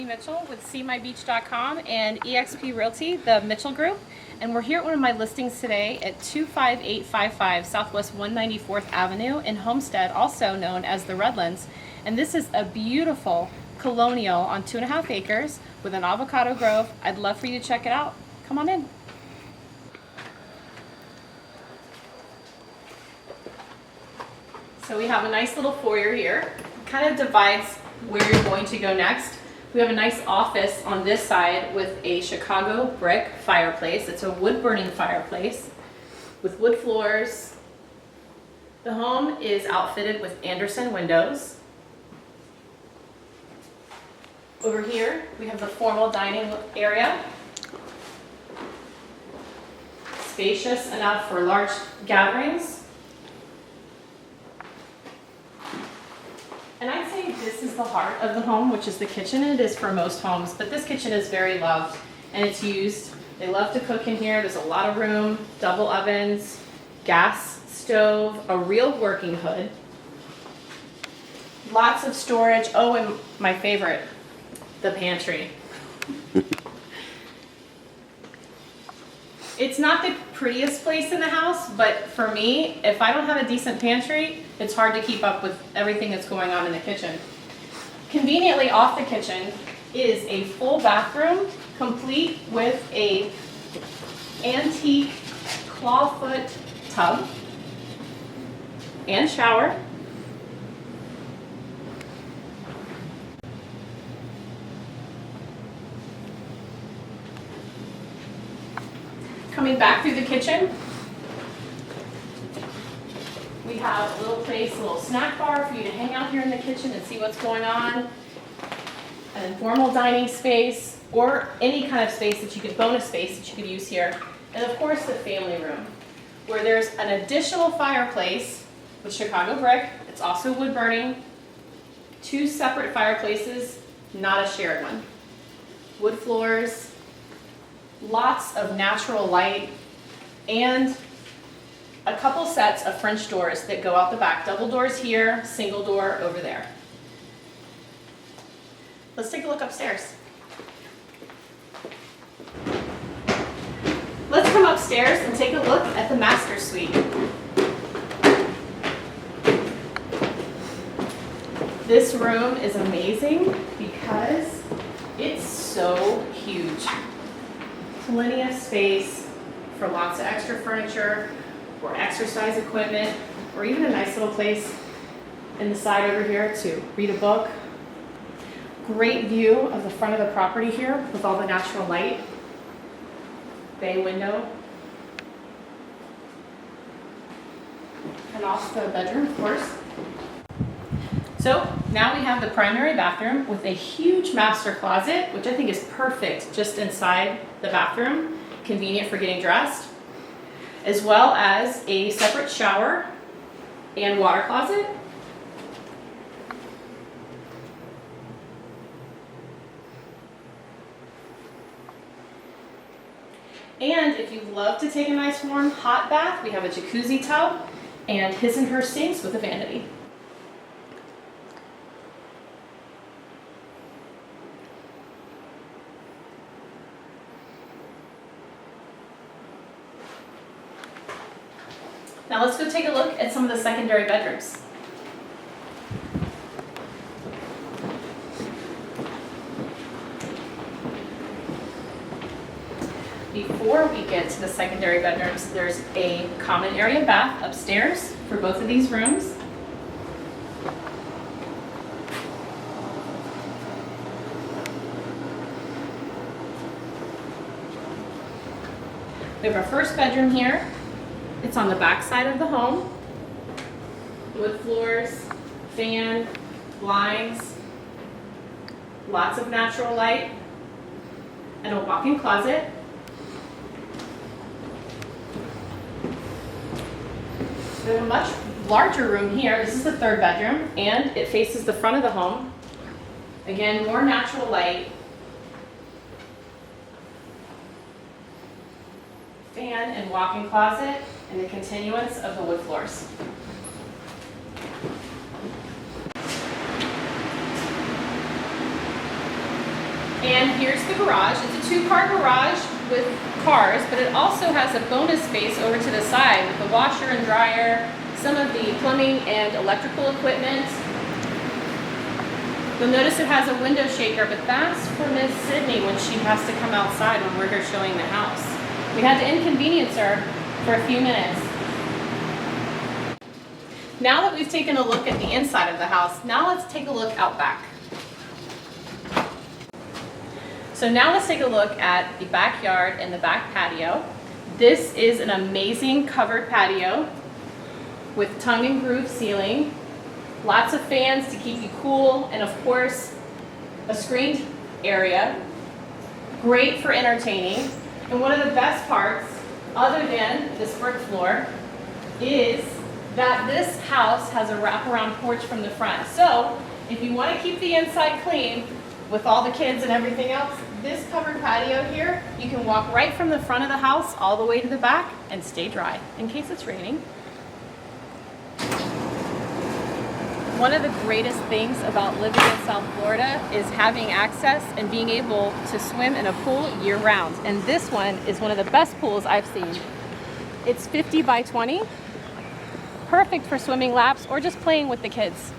Mitchell with SeeMyBeach.com and eXp Realty, the Mitchell Group. And we're here at one of my listings today at 25855 Southwest 194th Avenue in Homestead, also known as the Redlands. And this is a beautiful colonial on 2.5 acres with an avocado grove. I'd love for you to check it out. Come on in. So we have a nice little foyer here. It kind of divides where you're going to go next. We have a nice office on this side with a Chicago brick fireplace. It's a wood burning fireplace with wood floors. The home is outfitted with Anderson windows. Over here we have the formal dining area. Spacious enough for large gatherings. And I'd say this is the heart of the home, which is the kitchen. It is for most homes, but this kitchen is very loved and it's used. They love to cook in here. There's a lot of room, double ovens, gas stove, a real working hood, lots of storage. Oh, and my favorite, the pantry. It's not the prettiest place in the house, but for me, if I don't have a decent pantry, it's hard to keep up with everything that's going on in the kitchen. Conveniently off the kitchen is a full bathroom, complete with a antique clawfoot tub and shower. Coming back through the kitchen, we have a little place, a little snack bar for you to hang out here in the kitchen and see what's going on. An informal dining space, or any kind of space that you could, bonus space that you could use here. And of course the family room, where there's an additional fireplace with Chicago brick. It's also wood burning. 2 separate fireplaces, not a shared one. Wood floors. Lots of natural light, and a couple sets of French doors that go out the back. Double doors here, single door over there. Let's take a look upstairs. Let's come upstairs and take a look at the master suite. This room is amazing because it's so huge. Plenty of space for lots of extra furniture or exercise equipment, or even a nice little place in the side over here to read a book. Great view of the front of the property here with all the natural light. Bay window. And off the bedroom, of course. So now we have the primary bathroom with a huge master closet, which I think is perfect just inside the bathroom, convenient for getting dressed, as well as a separate shower and water closet. And if you love to take a nice warm hot bath, we have a jacuzzi tub and his and her sinks with a vanity. Now let's go take a look at some of the secondary bedrooms. Before we get to the secondary bedrooms, there's a common area bath upstairs for both of these rooms. We have our first bedroom here. It's on the back side of the home. Wood floors, fan, blinds, lots of natural light, and a walk-in closet. We have a much larger room here. This is the 3rd bedroom, and it faces the front of the home. Again, more natural light. Fan and walk-in closet, and the continuance of the wood floors. And here's the garage. It's a 2-car garage with cars, but it also has a bonus space over to the side with the washer and dryer, some of the plumbing and electrical equipment. You'll notice it has a window shaker, but that's for Miss Sydney when she has to come outside when we're here showing the house. We had to inconvenience her for a few minutes. Now that we've taken a look at the inside of the house, now let's take a look out back. So now let's take a look at the backyard and the back patio. This is an amazing covered patio with tongue and groove ceiling, lots of fans to keep you cool, and of course, a screened area, great for entertaining. And one of the best parts, other than this brick floor, is that this house has a wraparound porch from the front. So if you want to keep the inside clean with all the kids and everything else, this covered patio here, you can walk right from the front of the house all the way to the back and stay dry in case it's raining. One of the greatest things about living in South Florida is having access and being able to swim in a pool year-round. And this one is one of the best pools I've seen. It's 50 by 20, perfect for swimming laps or just playing with the kids.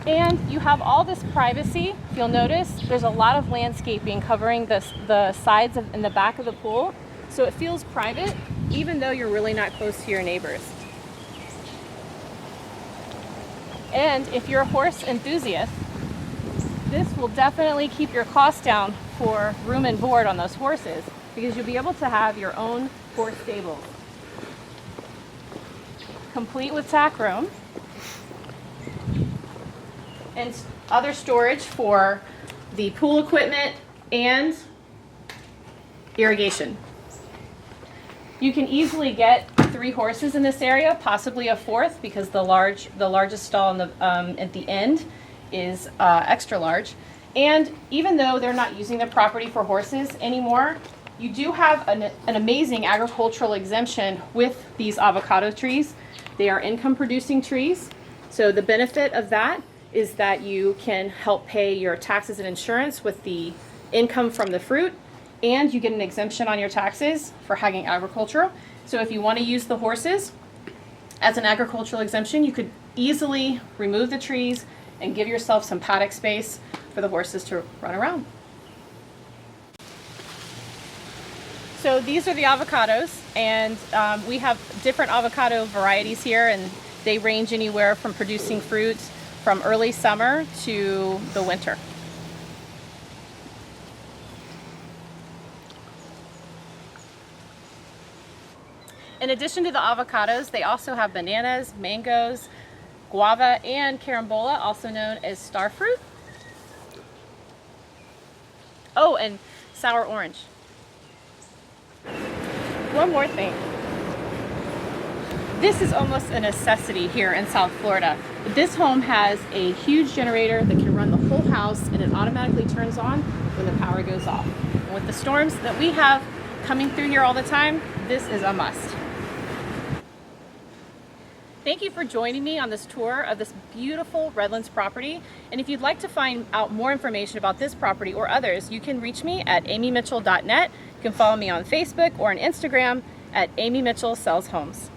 And you have all this privacy. You'll notice there's a lot of landscaping covering the sides and the back of the pool. So it feels private, even though you're really not close to your neighbors. And if you're a horse enthusiast, this will definitely keep your costs down for room and board on those horses, because you'll be able to have your own horse stable, complete with tack room and other storage for the pool equipment and irrigation. You can easily get 3 horses in this area, possibly a 4th, because the largest stall in at the end is extra large. And even though they're not using the property for horses anymore, you do have an amazing agricultural exemption with these avocado trees. They are income producing trees. So the benefit of that is that you can help pay your taxes and insurance with the income from the fruit, and you get an exemption on your taxes for having agriculture. So if you want to use the horses as an agricultural exemption, you could easily remove the trees and give yourself some paddock space for the horses to run around. So these are the avocados, and we have different avocado varieties here, and they range anywhere from producing fruit from early summer to the winter. In addition to the avocados, they also have bananas, mangoes, guava, and carambola, also known as star fruit. Oh, and sour orange. One more thing. This is almost a necessity here in South Florida. This home has a huge generator that can run the whole house, and it automatically turns on when the power goes off. And with the storms that we have coming through here all the time, this is a must. Thank you for joining me on this tour of this beautiful Redlands property. And if you'd like to find out more information about this property or others, you can reach me at amymitchell.net. You can follow me on Facebook or on Instagram at Amy Mitchell Sells Homes.